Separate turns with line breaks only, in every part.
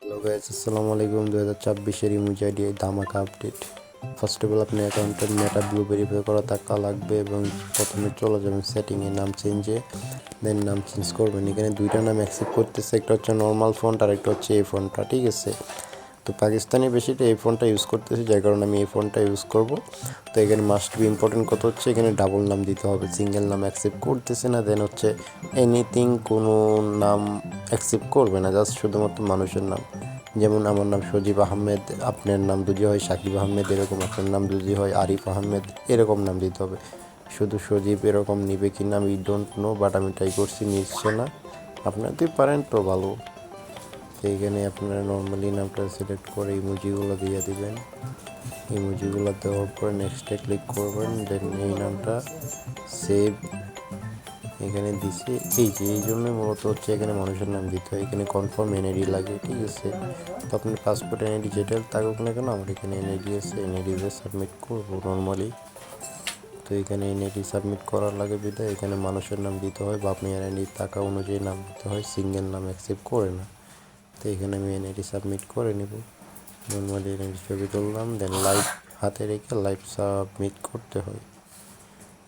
Hello guys, আসসালামু আলাইকুম। 2024-এর emoji ID ধামাকা আপডেট। ফার্স্ট অফ অল আপনি অ্যাকাউন্টের মেটা ব্লু ভেরিফাই করা থাকা লাগবে এবং প্রথমে চলে যাবেন সেটিংয়ে, নাম চেঞ্জে, দেন নাম চেঞ্জ করবেন। এখানে দুইটা নাম অ্যাকসেপ্ট করতেছে, একটা হচ্ছে নর্মাল ফন্ট আর একটা হচ্ছে এই ফন্টটা, ঠিক আছে। তো পাকিস্তানি বেশিটা এই ফোনটা ইউজ করতেছি, যার কারণে আমি এই ফোনটা ইউজ করব। তো এখানে মাস্ট বি ইম্পর্টেন্ট কথা হচ্ছে এখানে ডাবল নাম দিতে হবে, সিঙ্গেল নাম অ্যাকসেপ্ট করতেছে না। দেন হচ্ছে এনিথিং, কোনো নাম অ্যাকসেপ্ট করবে না, জাস্ট শুধুমাত্র মানুষের নাম। যেমন আমার নাম সজীব আহমেদ, আপনার নাম যদি হয় সাকিব আহমেদ এরকম, আপনার নাম যদি হয় আরিফ আহমেদ এরকম নাম দিতে হবে। শুধু সজীব এরকম নিবে কি না আমি ডোন্ট নো, বাট আমি ট্রাই করছি, নিচ্ছে না। আপনারা যদি পারেন তো ভালো। তো এইখানে আপনারা নর্মালি নামটা সিলেক্ট করে ইমোজিগুলো দিয়ে দিবেন। ইমোজিগুলো দেওয়ার পরে নেক্সটে ক্লিক করবেন, দেন এই নামটা সেভ এখানে দিছে। এই জন্যই মূলত হচ্ছে এখানে মানুষের নাম দিতে হয়। এখানে কনফার্ম এনআইডি লাগে, ঠিক আছে। তো আপনার পাসপোর্ট এনআইডি যেটা থাকুক না কেন, আমার এখানে এনআইডি আছে, এনআইডি দিয়ে সাবমিট করবো নর্মালি। তো এখানে এনআইডি সাবমিট করার লাগে বিধায় এখানে মানুষের নাম দিতে হয় বা আপনি এনআইডি টাকা অনুযায়ী নাম দিতে হয়, সিঙ্গেল নাম অ্যাকসেপ্ট করে না। তো এখানে আমি এনআইডি সাবমিট করে নেব। নর্মালি এনআইডি ছবি তুললাম, দেন লাইভ হাতে রেখে লাইভ সাবমিট করতে হয়।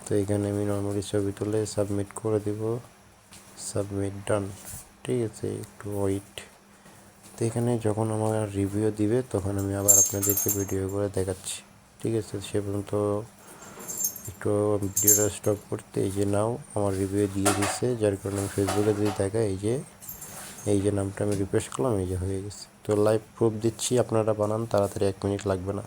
তো এখানে আমি নর্মালি ছবি তুলে সাবমিট করে দিব, সাবমিট ডান, ঠিক আছে। একটু ওয়েট। তো এখানে যখন আমার রিভিউ দিবে তখন আমি আবার আপনাদেরকে ভিডিও করে দেখাচ্ছি, ঠিক আছে। সে পর্যন্ত একটু ভিডিওটা স্টপ করতে, এই যে নাও আমার রিভিউ দিয়ে দিচ্ছে, যার কারণে আমি ফেসবুকে যদি দেখা এই যে নামটা আমি রিফ্রেশ করলাম, এই যে হয়ে গেছে। তো লাইভ প্রুফ দিচ্ছি, আপনারা বানান, তাড়াতাড়ি 1 মিনিট লাগবে না।